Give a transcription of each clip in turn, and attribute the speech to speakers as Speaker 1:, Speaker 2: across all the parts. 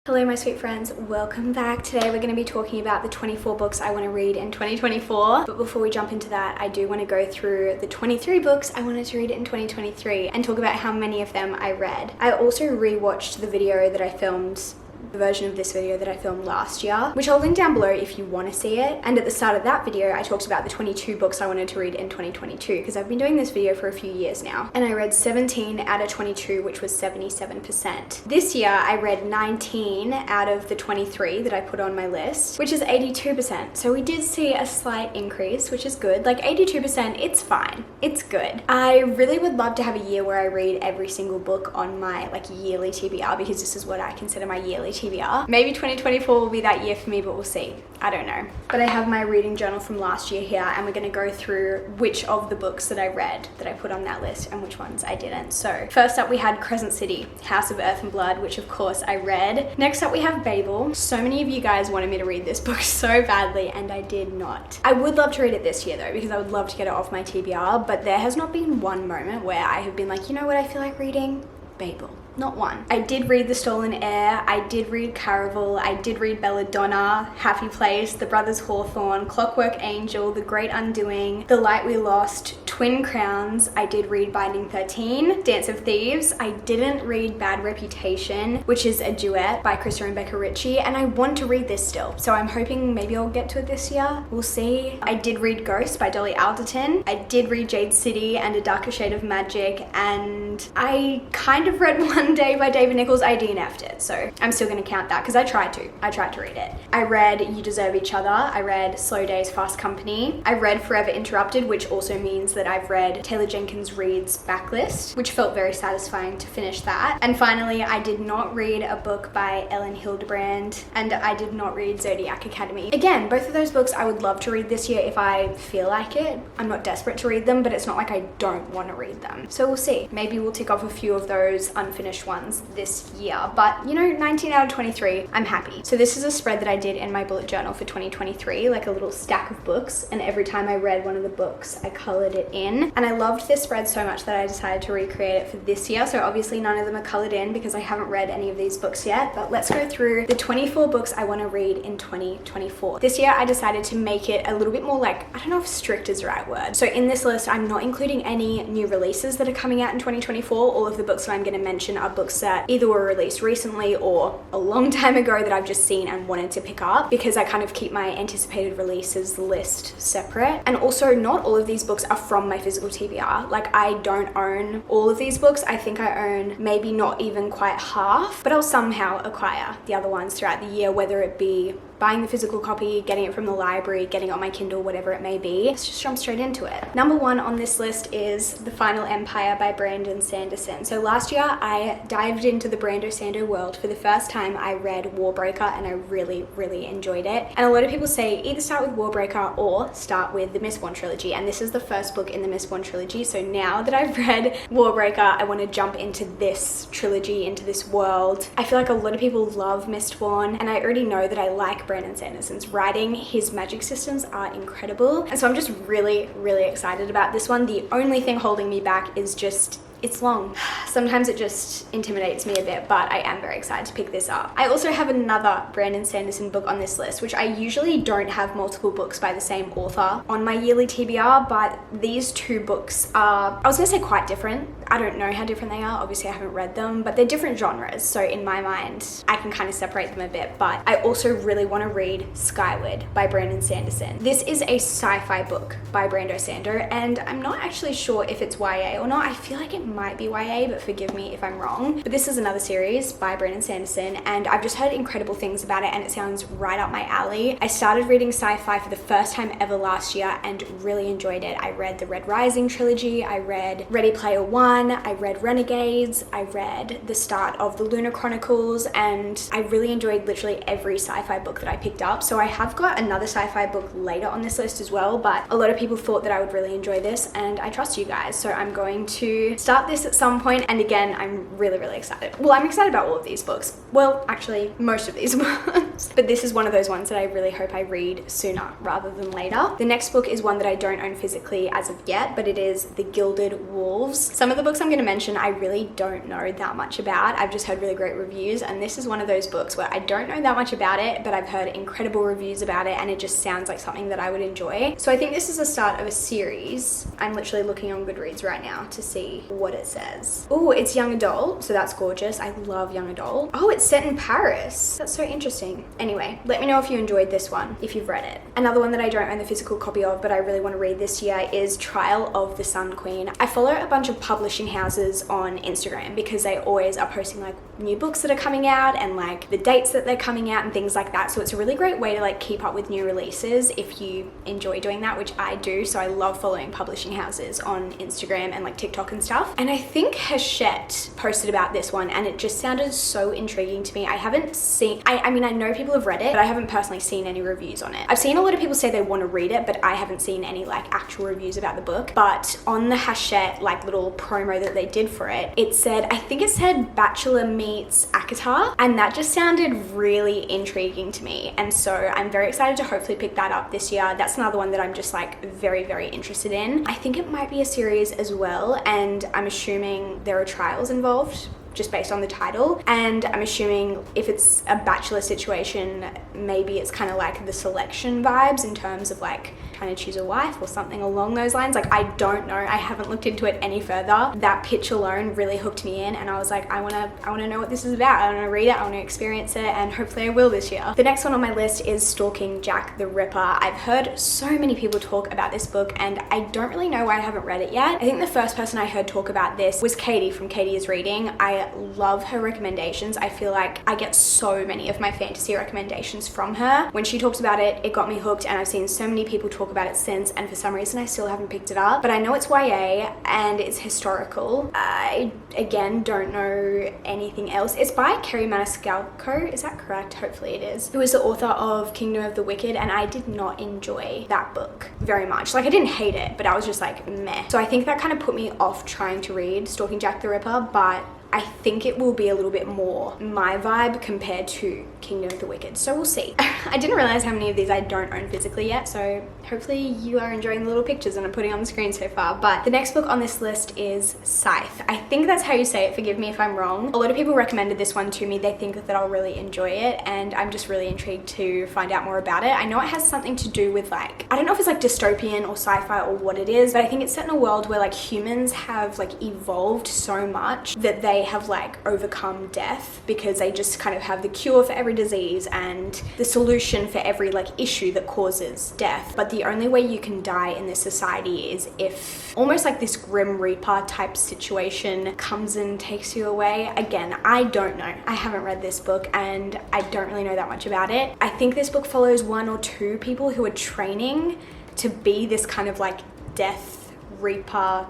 Speaker 1: Hello my sweet friends, welcome back. Today we're going to be talking about the 24 books I want to read in 2024. But before we jump into that, I do want to go through the 23 books I wanted to read in 2023 and talk about how many of them I read. I also rewatched the video that I filmed, the version of this video that I filmed last year, which I'll link down below if you want to see it. And at the start of that video, I talked about the 22 books I wanted to read in 2022 because I've been doing this video for a few years now. And I read 17 out of 22, which was 77%. This year, I read 19 out of the 23 that I put on my list, which is 82%. So we did see a slight increase, which is good. Like 82%, it's fine. It's good. I really would love to have a year where I read every single book on my yearly TBR because this is what I consider my yearly TBR. Maybe 2024 will be that year for me, but we'll see. I don't know. But I have my reading journal from last year here, and we're going to go through which of the books that I read that I put on that list and which ones I didn't. So first up we had Crescent City, House of Earth and Blood, which of course I read. Next up we have Babel. So many of you guys wanted me to read this book so badly and I did not. I would love to read it this year though, because I would love to get it off my TBR, but there has not been one moment where I have been like, you know what I feel like reading? Babel. Not one. I did read The Stolen Heir, I did read Caraval, I did read Belladonna, Happy Place, The Brothers Hawthorne, Clockwork Angel, The Great Undoing, The Light We Lost, Twin Crowns, I did read Binding 13, Dance of Thieves, I didn't read Bad Reputation, which is a duet by Krista and Becca Ritchie, and I want to read this still, so I'm hoping maybe I'll get to it this year. We'll see. I did read Ghost by Dolly Alderton, I did read Jade City and A Darker Shade of Magic, and I kind of read One Day by David Nichols. I DNF'd it, so I'm still going to count that because I tried to read it. I read You Deserve Each Other, I read Slow Days, Fast Company, I read Forever Interrupted, which also means that I've read Taylor Jenkins Reid's Backlist, which felt very satisfying to finish that. And finally, I did not read a book by Ellen Hildebrand, and I did not read Zodiac Academy. Again, both of those books I would love to read this year if I feel like it. I'm not desperate to read them, but it's not like I don't want to read them. So we'll see. Maybe we'll tick off a few of those unfinished ones this year, but you know, 19 out of 23, I'm happy. So this is a spread that I did in my bullet journal for 2023, like a little stack of books, and every time I read one of the books, I colored it in, and I loved this spread so much that I decided to recreate it for this year. So obviously none of them are colored in because I haven't read any of these books yet, but let's go through the 24 books I want to read in 2024. This year I decided to make it a little bit more I don't know if strict is the right word. So in this list, I'm not including any new releases that are coming out in 2024. All of the books that I'm going to mention are books that either were released recently or a long time ago that I've just seen and wanted to pick up, because I kind of keep my anticipated releases list separate. And also, not all of these books are from my physical TBR. I don't own all of these books. I think I own maybe not even quite half, but I'll somehow acquire the other ones throughout the year, whether it be buying the physical copy, getting it from the library, getting it on my Kindle, whatever it may be. Let's just jump straight into it. Number one on this list is The Final Empire by Brandon Sanderson. So last year I dived into the Brando Sando world. For the first time I read Warbreaker and I really, really enjoyed it. And a lot of people say either start with Warbreaker or start with the Mistborn trilogy. And this is the first book in the Mistborn trilogy. So now that I've read Warbreaker, I want to jump into this trilogy, into this world. I feel like a lot of people love Mistborn, and I already know that I like Brandon Sanderson's writing. His magic systems are incredible, and so I'm just really, really excited about this one. The only thing holding me back is just it's long. Sometimes it just intimidates me a bit, but I am very excited to pick this up. I also have another Brandon Sanderson book on this list, which I usually don't have multiple books by the same author on my yearly TBR, but these two books are, I was gonna say quite different. I don't know how different they are. Obviously I haven't read them, but they're different genres. So in my mind, I can kind of separate them a bit, but I also really want to read Skyward by Brandon Sanderson. This is a sci-fi book by Brando Sando, and I'm not actually sure if it's YA or not. I feel like it might be YA, but forgive me if I'm wrong. But this is another series by Brandon Sanderson, and I've just heard incredible things about it, and it sounds right up my alley. I started reading sci-fi for the first time ever last year and really enjoyed it. I read the Red Rising trilogy, I read Ready Player One, I read Renegades, I read the start of the Lunar Chronicles, and I really enjoyed literally every sci-fi book that I picked up. So I have got another sci-fi book later on this list as well, but a lot of people thought that I would really enjoy this, and I trust you guys. So I'm going to start start this at some point, and again, I'm really, really excited. Well, I'm excited about all of these books. Well, actually, most of these books. But this is one of those ones that I really hope I read sooner rather than later. The next book is one that I don't own physically as of yet, but it is The Gilded Wolves. Some of the books I'm going to mention I really don't know that much about. I've just heard really great reviews, and this is one of those books where I don't know that much about it, but I've heard incredible reviews about it, and it just sounds like something that I would enjoy. So I think this is the start of a series. I'm literally looking on Goodreads right now to see what it says. Oh, it's young adult, so that's gorgeous. I love young adult. Oh, it's set in Paris. That's so interesting. Anyway, let me know if you enjoyed this one, if you've read it. Another one that I don't own the physical copy of, but I really want to read this year is Trial of the Sun Queen. I follow a bunch of publishing houses on Instagram because they always are posting like new books that are coming out and like the dates that they're coming out and things like that. So it's a really great way to like keep up with new releases if you enjoy doing that, which I do. So I love following publishing houses on Instagram and like TikTok and stuff. And I think Hachette posted about this one and it just sounded so intriguing to me. I haven't seen, I mean, I know people have read it, but I haven't personally seen any reviews on it. I've seen a lot of people say they want to read it, but I haven't seen any like actual reviews about the book. But on the Hachette like little promo that they did for it, it said, I think it said Bachelor meets ACOTAR, and that just sounded really intriguing to me. And so I'm very excited to hopefully pick that up this year. That's another one that I'm just like very, very interested in. I think it might be a series as well, and I'm assuming there are trials involved just based on the title, and I'm assuming if it's a bachelor situation, maybe it's kind of like the Selection vibes in terms of like trying to choose a wife or something along those lines. Like, I don't know, I haven't looked into it any further. That pitch alone really hooked me in, and I was like, I want to know what this is about. I want to read it, I want to experience it, and hopefully I will this year. The next one on my list is Stalking Jack the Ripper. I've heard so many people talk about this book, and I don't really know why I haven't read it yet. I think the first person I heard talk about this was Katie from Katie is Reading. I love her recommendations. I feel like I get so many of my fantasy recommendations from her. When she talks about it, it got me hooked, and I've seen so many people talk about it since, and for some reason I still haven't picked it up. But I know it's YA and it's historical. I again don't know anything else. It's by Kerry Maniscalco, is that correct? Hopefully it is. Who is the author of Kingdom of the Wicked, and I did not enjoy that book very much. Like, I didn't hate it, but I was just like meh. So I think that kind of put me off trying to read Stalking Jack the Ripper, but I think it will be a little bit more my vibe compared to Kingdom of the Wicked. So we'll see. I didn't realize how many of these I don't own physically yet, so hopefully you are enjoying the little pictures that I'm putting on the screen so far. But the next book on this list is Scythe. I think that's how you say it, forgive me if I'm wrong. A lot of people recommended this one to me. They think that I'll really enjoy it, and I'm just really intrigued to find out more about it. I know it has something to do with like, I don't know if it's like dystopian or sci-fi or what it is, but I think it's set in a world where like humans have like evolved so much that they have like overcome death because they just kind of have the cure for every disease and the solution for every like issue that causes death. But the only way you can die in this society is if almost like this Grim Reaper type situation comes and takes you away. Again, I don't know. I haven't read this book and I don't really know that much about it. I think this book follows one or two people who are training to be this kind of like Death Reaper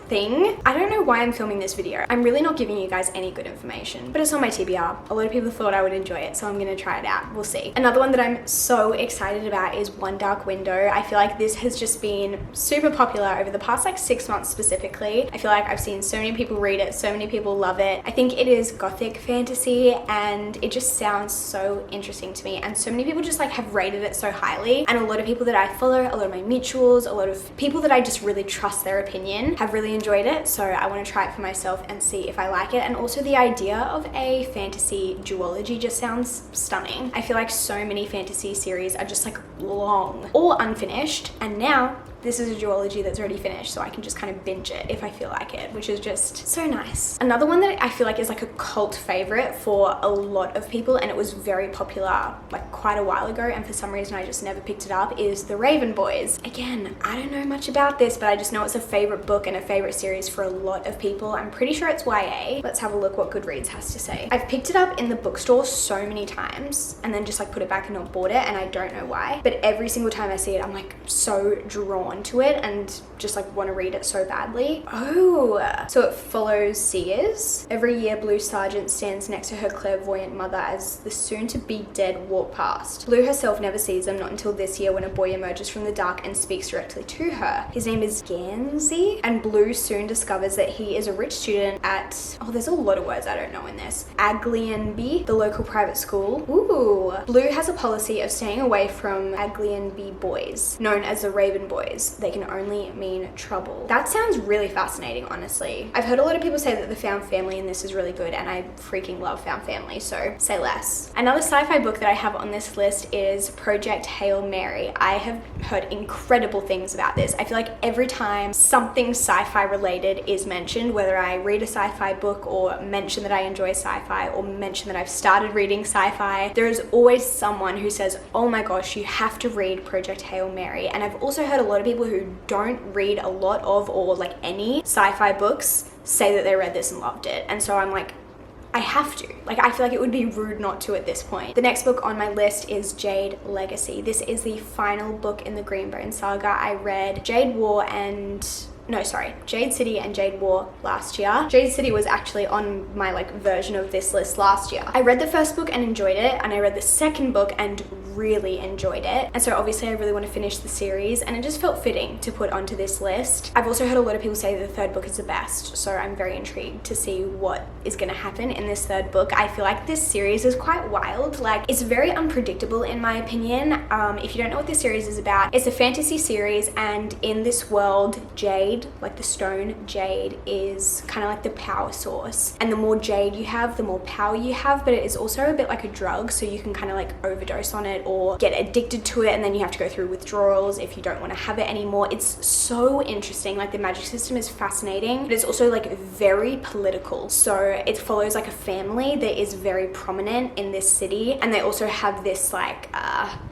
Speaker 1: thing. I don't know why I'm filming this video. I'm really not giving you guys any good information, but it's on my TBR. A lot of people thought I would enjoy it, so I'm gonna try it out. We'll see. Another one that I'm so excited about is One Dark Window. I feel like this has just been super popular over the past like 6 months specifically. I feel like I've seen so many people read it, so many people love it. I think it is gothic fantasy and it just sounds so interesting to me, and so many people just like have rated it so highly, and a lot of people that I follow, a lot of my mutuals, a lot of people that I just really trust their opinion have really enjoyed it. So I want to try it for myself and see if I like it. And also the idea of a fantasy duology just sounds stunning. I feel like so many fantasy series are just like long or unfinished, and now this is a duology that's already finished, so I can just kind of binge it if I feel like it, which is just so nice. Another one that I feel like is like a cult favorite for a lot of people, and it was very popular like quite a while ago, and for some reason I just never picked it up, is The Raven Boys. Again, I don't know much about this, but I just know it's a favorite book and a favorite series for a lot of people. I'm pretty sure it's YA. Let's have a look what Goodreads has to say. I've picked it up in the bookstore so many times and then just like put it back and not bought it, and I don't know why, but every single time I see it I'm like so drawn onto it and just like want to read it so badly. Oh, so it follows Sears. Every year, Blue Sargent stands next to her clairvoyant mother as the soon-to-be dead walk past. Blue herself never sees them, not until this year when a boy emerges from the dark and speaks directly to her. His name is Gansey, and Blue soon discovers that he is a rich student at, oh, there's a lot of words I don't know in this, Aglianby, the local private school. Ooh. Blue has a policy of staying away from Aglianby boys, known as the Raven Boys. They can only mean trouble. That sounds really fascinating, honestly. I've heard a lot of people say that the found family in this is really good, and I freaking love found family, so say less. Another sci-fi book that I have on this list is Project Hail Mary. I have heard incredible things about this. I feel like every time something sci-fi related is mentioned, whether I read a sci-fi book or mention that I enjoy sci-fi or mention that I've started reading sci-fi, there is always someone who says, oh my gosh, you have to read Project Hail Mary. And I've also heard a lot of people who don't read a lot of or like any sci-fi books say that they read this and loved it. And so I'm like, I have to. Like, I feel like it would be rude not to at this point. The next book on my list is Jade Legacy. This is the final book in the Greenbone saga. I read Jade City and Jade War last year. Jade City was actually on my like version of this list last year. I read the first book and enjoyed it, and I read the second book and really enjoyed it. And so obviously I really want to finish the series, and it just felt fitting to put onto this list. I've also heard a lot of people say that the third book is the best, so I'm very intrigued to see what is going to happen in this third book. I feel like this series is quite wild. Like, it's very unpredictable in my opinion. If you don't know what this series is about, it's a fantasy series, and in this world, Jade, like the stone jade, is kind of like the power source. And the more jade you have, the more power you have, but it is also a bit like a drug, so you can kind of like overdose on it or get addicted to it, and then you have to go through withdrawals if you don't want to have it anymore. It's so interesting. Like, the magic system is fascinating, but it's also like very political. So it follows like a family that is very prominent in this city, and they also have this like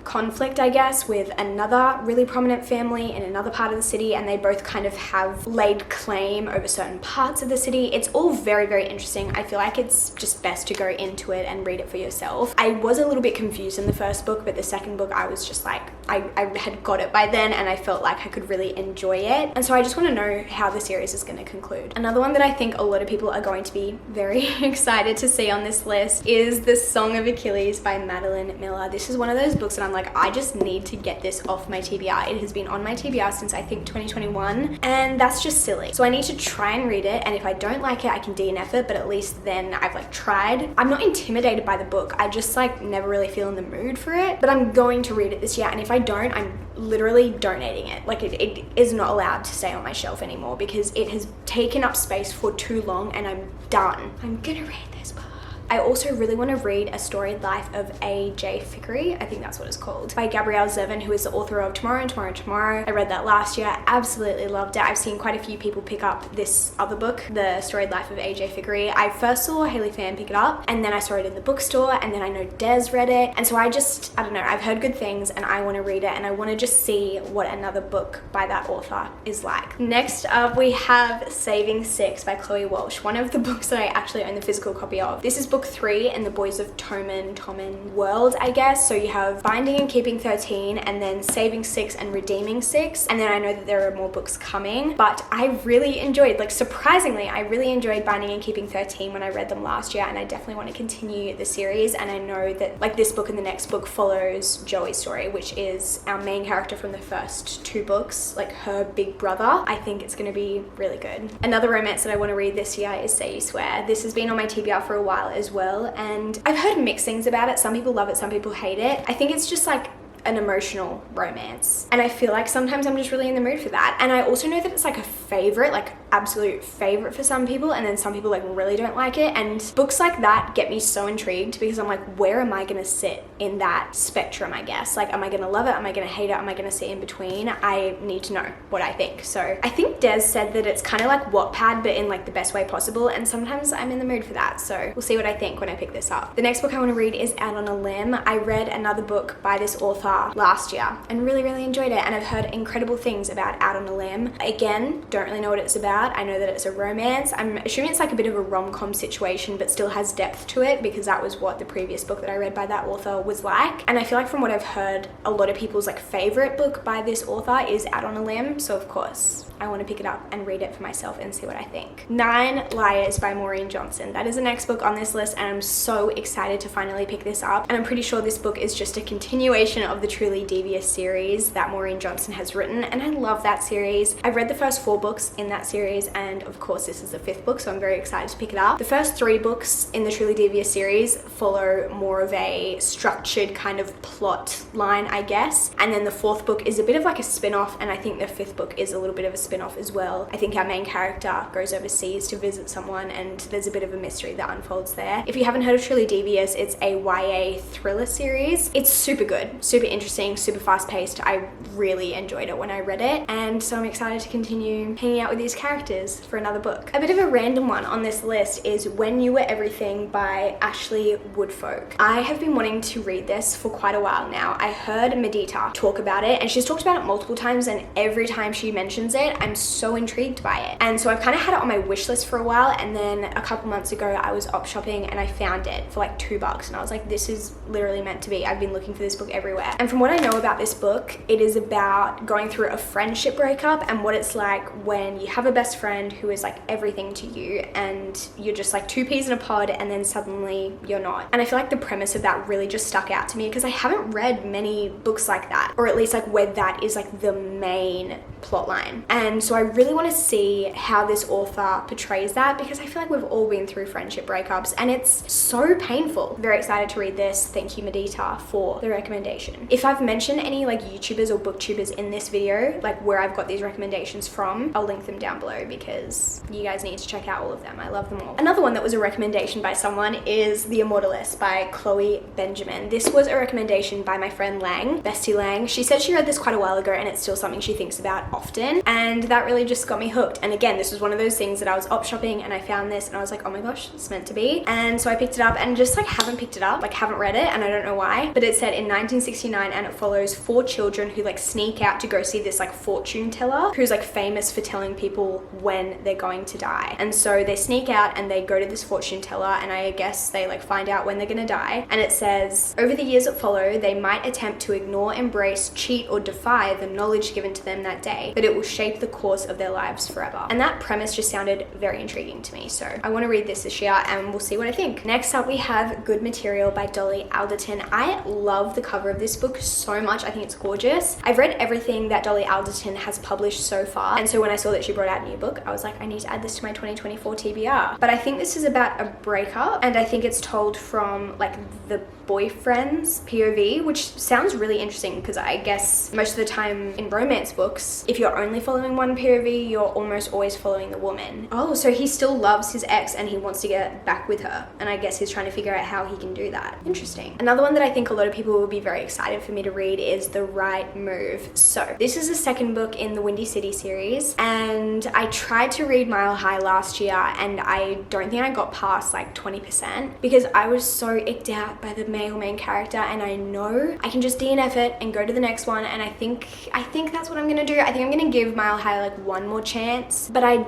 Speaker 1: conflict, I guess, with another really prominent family in another part of the city, and they both kind of have laid claim over certain parts of the city. It's all very, very interesting. I feel like it's just best to go into it and read it for yourself. I was a little bit confused in the first book, but the second book I was just like, I had got it by then, and I felt like I could really enjoy it. And so I just want to know how the series is going to conclude. Another one that I think a lot of people are going to be very excited to see on this list is The Song of Achilles by Madeline Miller. This is one of those books that I'm like, I just need to get this off my TBR. It has been on my TBR since I think 2021, and that's just silly. So I need to try and read it, and if I don't like it, I can DNF it, but at least then I've like tried. I'm not intimidated by the book. I just like never really feel in the mood for it, but I'm going to read it this year, and if I don't, I'm literally donating it. Like, it is not allowed to stay on my shelf anymore because it has taken up space for too long, and I'm done. I'm gonna read this book. I also really want to read A Storied Life of A.J. Fickery, I think that's what it's called, by Gabrielle Zevin, who is the author of Tomorrow and Tomorrow and Tomorrow. I read that last year, absolutely loved it. I've seen quite a few people pick up this other book, The Storied Life of A.J. Fickery. I first saw Hayley Fan pick it up, and then I saw it in the bookstore, and then I know Des read it, and so I don't know, I've heard good things, and I want to read it, and I want to just see what another book by that author is like. Next up, we have Saving Six by Chloe Walsh, one of the books that I actually own the physical copy of. This is book 3 in the Boys of Tommen world, I guess. So you have Binding and Keeping 13, and then Saving 6 and Redeeming 6, and then I know that there are more books coming, but I really enjoyed, like, surprisingly, I really enjoyed Binding and Keeping 13 when I read them last year, and I definitely want to continue the series. And I know that like this book and the next book follows Joey's story, which is our main character from the first 2 books, like her big brother. I think it's going to be really good. Another romance that I want to read this year is Say You Swear. This has been on my TBR for a while as well, and I've heard mixed things about it. Some people love it, some people hate it. I think it's just like an emotional romance, and I feel like sometimes I'm just really in the mood for that. And I also know that it's like a favorite, like absolute favorite for some people, and then some people like really don't like it. And books like that get me so intrigued because I'm like, where am I gonna sit in that spectrum, I guess? Like, am I gonna love it? Am I gonna hate it? Am I gonna sit in between? I need to know what I think. So I think Des said that it's kind of like Wattpad, but in like the best way possible, and sometimes I'm in the mood for that. So we'll see what I think when I pick this up. The next book I want to read is Out on a Limb. I read another book by this author last year and really enjoyed it, and I've heard incredible things about Out on a Limb. Again, don't really know what it's about. about. I know that it's a romance. I'm assuming it's like a bit of a rom-com situation, but still has depth to it, because that was what the previous book that I read by that author was like. And I feel like from what I've heard, a lot of people's like favorite book by this author is Out on a Limb. So of course, I want to pick it up and read it for myself and see what I think. 9 Liars by Maureen Johnson. That is the next book on this list, and I'm so excited to finally pick this up. And I'm pretty sure this book is just a continuation of the Truly Devious series that Maureen Johnson has written, and I love that series. I've read the first 4 books in that series, and of course this is the 5th book, so I'm very excited to pick it up. The first 3 books in the Truly Devious series follow more of a structured kind of plot line, I guess, and then the 4th book is a bit of like a spin-off, and I think the 5th book is a little bit of a spin-off as well. I think our main character goes overseas to visit someone, and there's a bit of a mystery that unfolds there. If you haven't heard of Truly Devious, it's a YA thriller series. It's super good, super interesting, super fast-paced. I really enjoyed it when I read it, and so I'm excited to continue hanging out with these characters for another book. A bit of a random one on this list is When You Were Everything by Ashley Woodfolk. I have been wanting to read this for quite a while now. I heard Madita talk about it, and she's talked about it multiple times, and every time she mentions it, I'm so intrigued by it. And so I've kind of had it on my wish list for a while, and then a couple months ago I was op shopping and I found it for like $2, and I was like, this is literally meant to be. I've been looking for this book everywhere. And from what I know about this book, it is about going through a friendship breakup and what it's like when you have a best friend who is like everything to you, and you're just like 2 peas in a pod, and then suddenly you're not. And I feel like the premise of that really just stuck out to me, because I haven't read many books like that, or at least like where that is like the main plot line. And so I really want to see how this author portrays that, because I feel like we've all been through friendship breakups and it's so painful. Very excited to read this. Thank you, Madita, for the recommendation. If I've mentioned any like YouTubers or booktubers in this video, like where I've got these recommendations from, I'll link them down below, because you guys need to check out all of them. I love them all. Another one that was a recommendation by someone is The Immortalist by Chloe Benjamin. This was a recommendation by my friend Lang, Bestie Lang. She said she read this quite a while ago, and it's still something she thinks about often, and that really just got me hooked. And again, this was one of those things that I was op shopping and I found this and I was like, oh my gosh, it's meant to be. And so I picked it up, and just like haven't picked it up, like haven't read it, and I don't know why, but it's set in 1969, and it follows 4 children who like sneak out to go see this like fortune teller who's like famous for telling people when they're going to die. And so they sneak out and they go to this fortune teller, and I guess they like find out when they're gonna die. And it says, over the years that follow, they might attempt to ignore, embrace, cheat, or defy the knowledge given to them that day, but it will shape the course of their lives forever. And that premise just sounded very intriguing to me, so I want to read this year, and we'll see what I think. Next up, we have Good Material by Dolly Alderton. I love the cover of this book so much. I think it's gorgeous. I've read everything that Dolly Alderton has published so far, and so when I saw that she brought out a new book, I was like, I need to add this to my 2024 TBR. But I think this is about a breakup, and I think it's told from like the boyfriend's POV, which sounds really interesting, because I guess most of the time in romance books, if you're only following one POV, you're almost always following the woman. Oh, so he still loves his ex and he wants to get back with her, and I guess he's trying to figure out how he can do that. Interesting. Another one that I think a lot of people will be very excited for me to read is The Right Move. So this is the 2nd book in the Windy City series, and I tried to read Mile High last year, and I don't think I got past like 20%, because I was so icked out by the main character, and I know I can just DNF it and go to the next one, and I think that's what I'm gonna do. I think I'm gonna give Mile High like one more chance, but I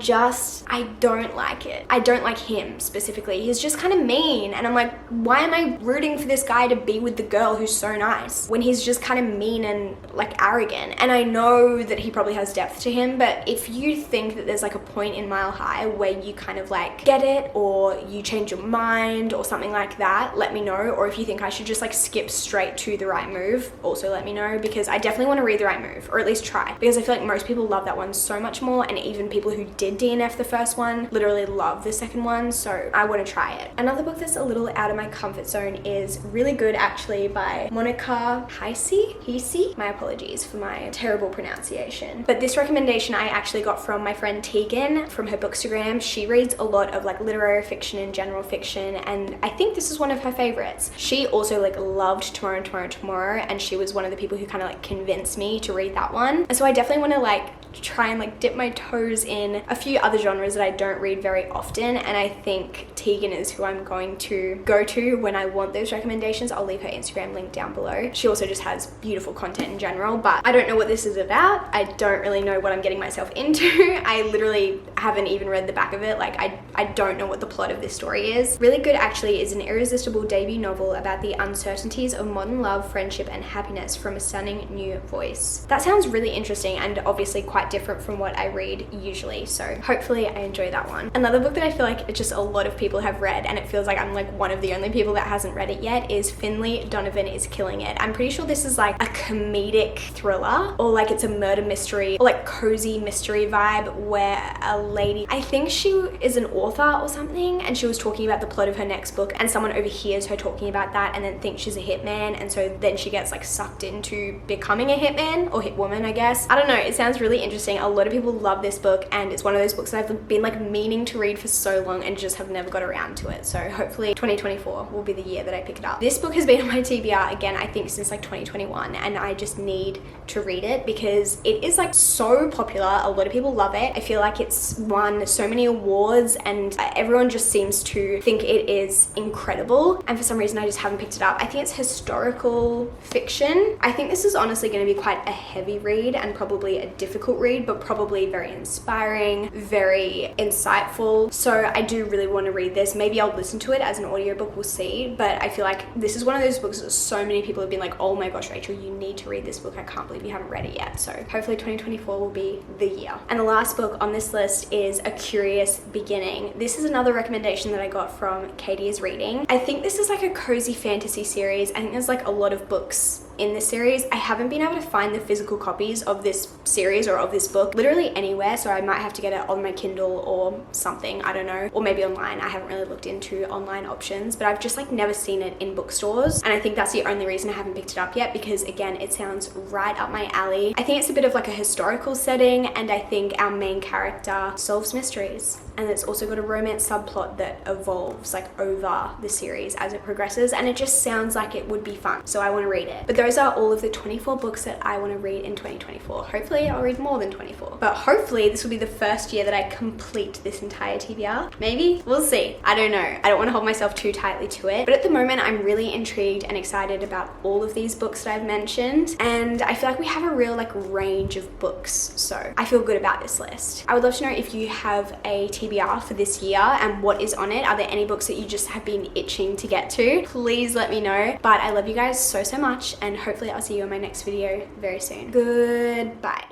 Speaker 1: don't like it. I don't like him specifically. He's just kind of mean, and I'm like, why am I rooting for this guy to be with the girl who's so nice when he's just kind of mean and like arrogant? And I know that he probably has depth to him, but if you think that there's like a point in Mile High where you kind of like get it, or you change your mind or something like that, let me know. Or if you think I should just like skip straight to The Right Move, also let me know, because I definitely want to read The Right Move, or at least try, because I feel like most people love that one so much more, and even people who did DNF the first one literally love the 2nd one, so I want to try it. Another book that's a little out of my comfort zone is really good actually, by Monica Heisey. My apologies for my terrible pronunciation, but this recommendation I actually got from my friend Tegan from her bookstagram. She reads a lot of like literary fiction and general fiction, and I think this is one of her favorites. She also like loved Tomorrow, and she was one of the people who kind of like convinced me to read that one, and so I definitely want to like try and like dip my toes in a few other genres that I don't read very often, and I think Tegan is who I'm going to go to when I want those recommendations. I'll leave her Instagram link down below. She also just has beautiful content in general, but I don't know what this is about. I don't really know what I'm getting myself into. I literally haven't even read the back of it. Like I don't know what the plot of this story is. Really Good actually is an irresistible debut novel about the uncertainties of modern love, friendship, and happiness from a stunning new voice. That sounds really interesting and obviously quite different from what I read usually, so hopefully I enjoy that one. Another book that I feel like just a lot of people have read, and it feels like I'm like one of the only people that hasn't read it yet, is Finlay Donovan is Killing It. I'm pretty sure this is like a comedic thriller, or like it's a murder mystery, or like cozy mystery vibe, where a lady, I think she is an author or something, and she was talking about the plot of her next book, and someone overhears her talking about that and then thinks she's a hitman, and so then she gets like sucked into becoming a hitman, or hitwoman, I guess. I don't know, it sounds really interesting. A lot of people love this book, and it's one of those books that I've been like meaning to read for so long and just have never got around to it. So hopefully 2024 will be the year that I pick it up. This book has been on my TBR again, I think since like 2021, and I just need to read it because it is like so popular. A lot of people love it. I feel like it's won so many awards and everyone just seems to think it is incredible, and for some reason I just haven't picked it up. I think it's historical fiction. I think this is honestly going to be quite a heavy read and probably a difficult read, but probably very inspiring, very insightful. So I do really want to read this. Maybe I'll listen to it as an audiobook, we'll see, but I feel like this is one of those books that so many people have been like, oh my gosh, Rachel, you need to read this book. I can't believe you haven't read it yet. So hopefully 2024 will be the year. And the last book on this list is A Curious Beginning. This is another recommendation that I got from Katie is Reading. I think this is like a cozy fantasy series. I think there's like a lot of books in this series. I haven't been able to find the physical copies of this series or of this book literally anywhere, so I might have to get it on my Kindle or something, I don't know, or maybe online. I haven't really looked into online options, but I've just like never seen it in bookstores, and I think that's the only reason I haven't picked it up yet, because again, it sounds right up my alley. I think it's a bit of like a historical setting, and I think our main character solves mysteries, and it's also got a romance subplot that evolves like over the series as it progresses, and it just sounds like it would be fun, so I want to read it. But those are all of the 24 books that I want to read in 2024. Hopefully I'll read more than 24, but hopefully this will be the first year that I complete this entire TBR. Maybe, we'll see. I don't know. I don't want to hold myself too tightly to it, but at the moment I'm really intrigued and excited about all of these books that I've mentioned, and I feel like we have a real like range of books, so I feel good about this list. I would love to know if you have a TBR for this year and what is on it. Are there any books that you just have been itching to get to? Please let me know. But I love you guys so much, and hopefully I'll see you in my next video very soon. Goodbye.